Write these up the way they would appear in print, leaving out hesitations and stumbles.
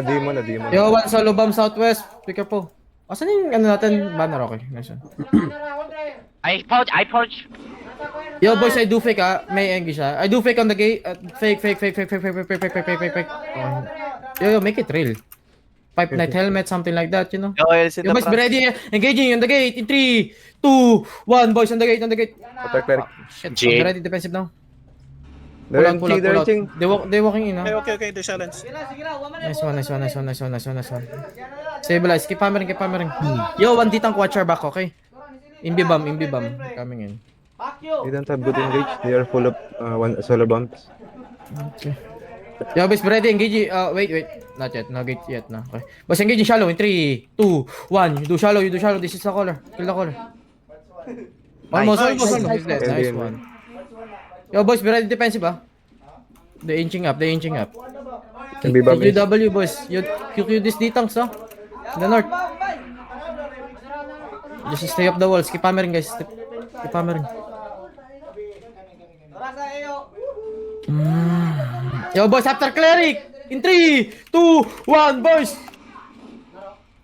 Demon na, demon. Yo, one solo bomb southwest. Be careful. Asan yung ano natin? Banner, okay. Nice one. I purge. Yo, boys, I do fake May engage I do fake on the gate. Fake. Okay. Yo, make it real. Pipe Knight helmet, something like that, you know. Yo, boys, be ready. Engaging on the gate in 3, 2, 1. Boys, on the gate. Attack cleric. Shit, G. be ready, defensive now. Pull out. They walking in, Okay, they're silence. Nice one. Stabilize, keep hammering. Yo, one ditang quatcher back, okay? Imbi bomb, coming in. They don't have good engage. They are full of one solo bombs. Okay. Yo, boys, ready, engage. Wait. Not yet, no gate yet, no. Okay. Boys, engage shallow in 3, 2, 1. You do shallow. This is the caller. Kill the caller. Almost. He's dead. Nice one. Yo, boys, be ready, defensive, They're inching up. Can be bomb. QW, boys. QQ this D-tanks, the north. Just stay up the walls. Keep hammering, guys. Keep hammering. Yo, boys, after cleric. In 3, 2, 1, boys.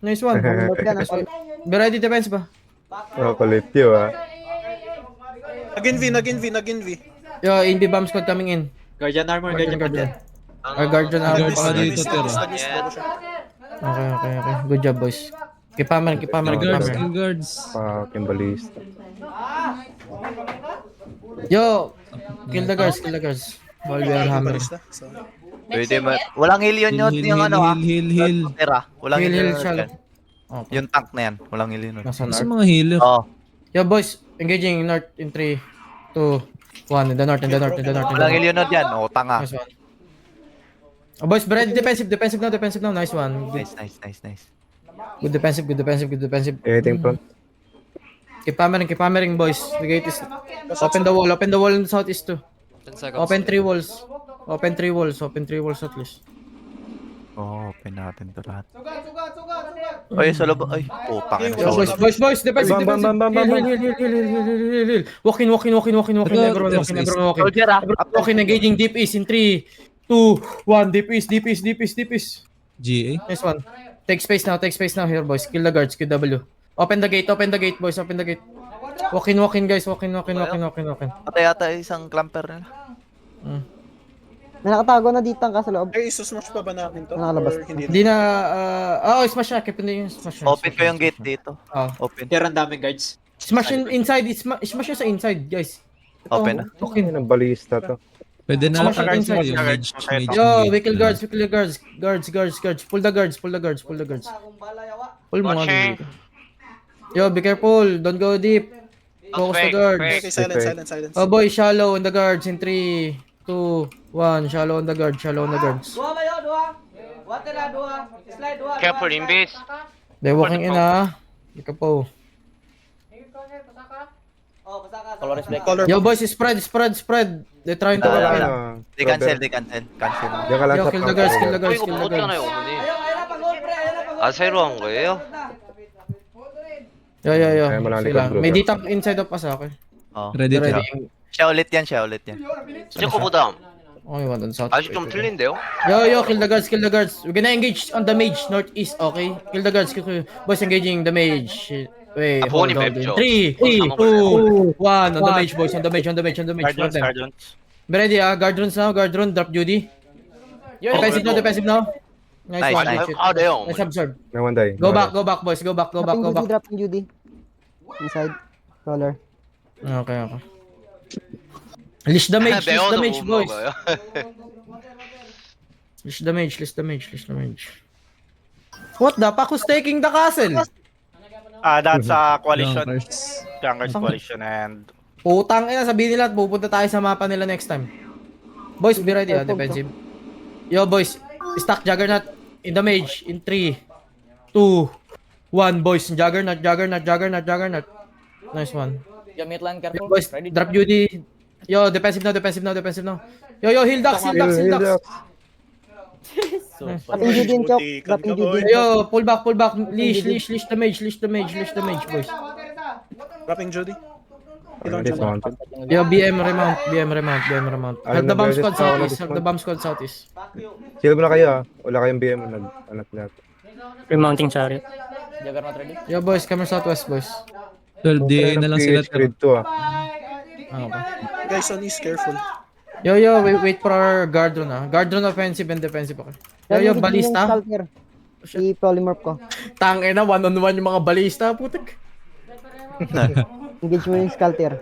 Nice one. Be ready, defense ba? Oh, kulit yun, Again V. Yo, in bomb squad coming in. Guardian armor. Our guardian armor pa Dito, dito. tira. Okay. Good job, boys. Keep hammering. Guards. Fucking ballista. Yo, kill the guards. While we are hammering. Pwede ba? Walang heal yun yung ano Heal. Tira. Walang Heal, heal. shallow. Yan. Okay. Yung tank na yan. Walang heal yun. Nasa Sa north. mga healer. Oo. Yo, boys, engaging north in 3, 2, 1. In the north. Walang heal yun yan. O, tanga. Nice one. Oh, boys, be ready, defensive now. Nice one. Good, Nice. good defensive. Anything front? Keep hammering, boys. The gate is... Open the wall in the southeast too. Open 3 walls. Open 3 walls at least. Oo, open natin to lahat. Ay, sa loob. Ay, putang ina. Yo, boys, defensive. Bam. Heal. Walk in. Everyone walking. Soldier Walking, engaging deep east in 3, 2, 1. Deep east. GA. Nice one. Take space now here, boys. Kill the guards, QW. Open the gate, boys. Walk in, guys. Walk in. Patay ata isang clamper nila. May nakatago na ditang ka sa loob. Ay, isusmash pa ba natin to? Nakalabas. Or hindi? Hindi na, smash na. Keep in smash. Open ko yung gate dito. Open. Tira ang daming guards. Smash inside. Smash sa inside, guys. Open na. Okay, ng ballista to. Pwede na Smash lang inside. yung mage. Yo, we kill guards. Guards. Pull the guards. Pull mo nga dito. Yo, be careful. Don't go deep. Focus the guards. Okay, silence. Oh boy, shallow on the guards in 3, 2, 1. Shallow on the guards. Careful, Imbis. They're walking in, Be careful. Color Yo, boys, spread. They're trying to walk in. They cancel. Diyan ka lang Yo, sa kill the guards. 아, 새로 한 거예요? Yo. Kaya mo lang Sila. likod, bro. May D-tank inside of us, okay? 어. Ready to. Siya ulit yan. 저거보다 Okay, one on south. 아직 좀 틀린데요? Yo, kill the guards. We're gonna engage on the mage, northeast, okay? Kill the guards. Boys, engaging the mage. Wait, Ah, hold Bonnie on. Pepcho. 3, 2, 1. On the mage, boys. On the mage. Guard them. Be ready, guard runes now. Guard rune, drop Judy. Defensive now. Nice one. nice. Shit. 아, 네요. Nice absorb. No one die. Go back, boys. Go back. Dropping Judy. Inside. Color. Okay. Leash the mage, 매워도 못 boys. 먹어요. Leash the mage. What the fuck? Who's taking the castle? That's coalition. Junkers. Junkers coalition and Putang ina, sabihin nila at pupunta tayo sa mapa nila next time. Boys, be ready, defensive. Yo, boys, stack Juggernaut in the mage in 3, 2, 1, boys. Juggernaut. Nice one. Yo, boys, drop Judy. Yo, defensive now. Yo, heal ducks. Dropping Judy and choke. Dropping Judy. Yo, pull back. Leash the mage, boys. dropping Judy. Ilang Dismounted. Yo, BM remount, BM remount, BM remount. Alam Help the na, bomb beses squad pa ako southeast, help na-dismount. the bomb squad southeast. Chill mo na kayo ah. Wala kayong BM nag-anak lahat. Remounting chariot. Yo boys, come here southwest boys. Tol, DA na lang sila. PH grid 2 ah. Okay. Guys, on east, careful. Yo, wait for our guard rune ah. Guard rune offensive and defensive okay. Yo, Narinig ko yung balista. Stalker. I-polymorph ko. Tangina, one-on-one yung mga balista, putik. Engage mo yung Stalker.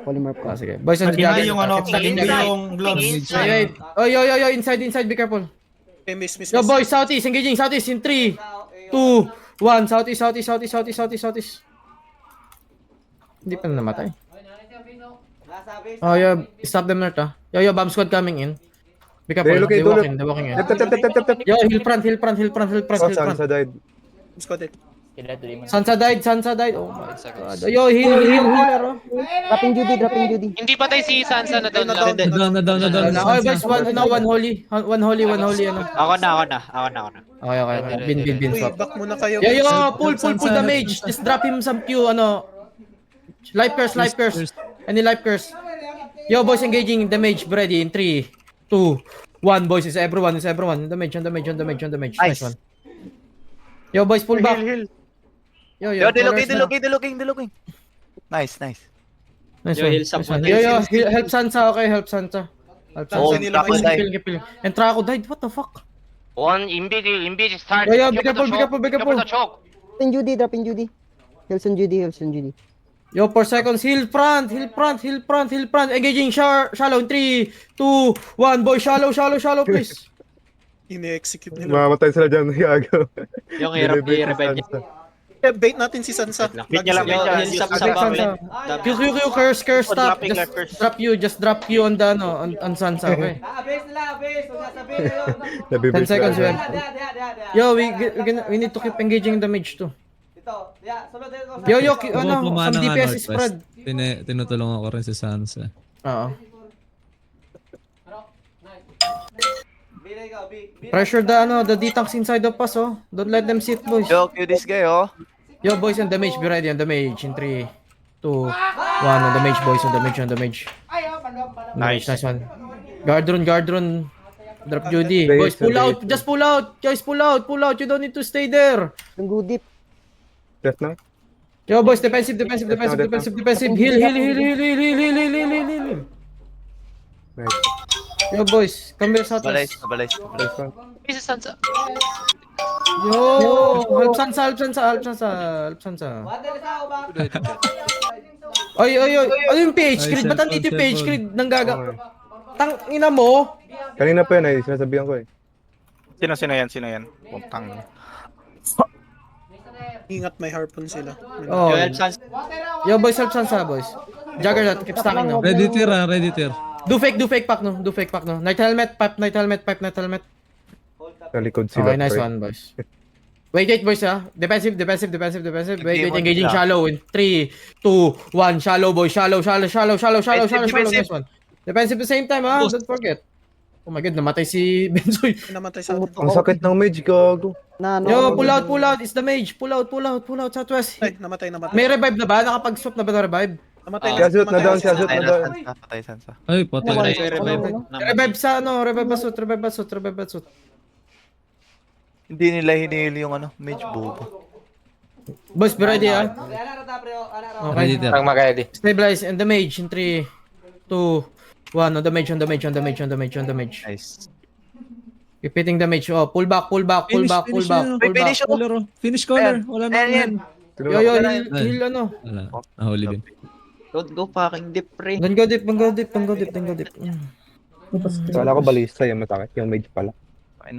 Polymorph ko. Ah, sige. Boys, on Tingnan guard. yung ano, tingnan Wait, yung gloves. wait. Oh, yo, inside, be careful. Okay, miss. Yo, boys, southeast, engaging southeast in 3, 2, 1, southeast. Hindi pa na namatay. Oh, yo, stop them north ah. Yo, bomb squad coming in. Be careful, Relocate, they walk in. Tap. Yo, hill front. Oh, Sansa died. Squad it. Sansa died. Oh my god. Yo, heal. Oh. Dropping Judy. Hindi patay si Sansa na doon Na down. Na down. Okay, boys, one holy. One holy, ano. Ako na. Okay. Bin, Uy, swap. back muna kayo. Yo, guys. pull the mage. Just drop him some Q, ano. Life curse. Any life curse. Yo, boys, engaging the mage. Ready in 3, 2, 1. Boys, it's everyone. On the mage. Nice one. Yo, boys, pull back. Yo, Diluging. Nice. Nice Yo, one. heal some one. Yo, help Sansa, okay? Help Sansa. Oh, Kill. And Traco died, what the fuck? One 인비지 start. Yo, be careful. choke. Dropping Judy. Hills on Judy. Yo, 4 seconds, hill front. Engaging shallow in 3, 2, 1. Boy, shallow, please. Ini-execute nila. Mamatay sila dyan. Gago. Yung hirap Delivery i-revive si Sansa. Yeah, bait natin si Sansa. Bait niya lang, Yo, bait niya. heal sa Attack bottom Sansa. lane. Curse, stop. dropping like curse. Just drop you on the, on Sansa, okay? Nabibig 10 seconds, sila. Yo, we need to keep engaging the mage too. Yo, some DPS is spread. Tinutulungan ko rin si Sansa. Oo. Pressure the D-tanks inside of us, oh. Don't let them sit, boys. Yo, kill this guy, oh. Yo, boys, on the mage, be ready on the mage in 3, 2, 1, on the mage, boys, on the mage. Nice one. Guard rune. Drop Judy. Boys, pull out. Just pull out. Guys, pull out. You don't need to stay there. Yung go deep. Left na? Yo, boys, defensive. Heal. Nice. Yo, boys, come here southwest. Balay. This is Sansa. Yo, help Sansa. Oy. Ano yung PH grid? Ba't andito yung PH grid ng gaga? Tang ina mo. Kanina pa yun ay sinasabihan ko eh. Sino yan? Puntang. Ingat, may harpoon sila. Oh. Yo, help Sansa. Yo, boys, help Sansa, boys. Juggernaut, keep stacking now. Ready tier. Do fake pack no. Night helmet. Sa likod sila. Okay, nice pre. one, boys. Wait, boys, ah. Defensive. Wait, engaging shallow in 3, 2, 1. Shallow, boys. Shallow. Nice one. Defensive at the same time, ah. Don't forget. Oh my god, namatay si Benzoy. Namatay sa atin. Ang sakit ng mage, gago. Yo, pull out. It's the mage. Pull out. Southwest. Ay, namatay. May revive na ba? Nakapag-swap na ba na revive? Namatay Si Azut na down, si Azut na down. Patay Sansa. Ay, patay. Revive sa ano? Revive basut. Hindi nila hinihil yung mage bobo. Boys, be ready, ah. Ready Okay. tier. Stabilize and the mage in 3, 2, 1. On the mage. Nice. Keep hitting the mage. Oh, pull back. Finish corner. Wala na yan. Yo, heal ano. Wala. Nahuli din. Don't go fucking deep, pre. Then go deep. Kala ko balista yung matakit, yung mage pala. Ay,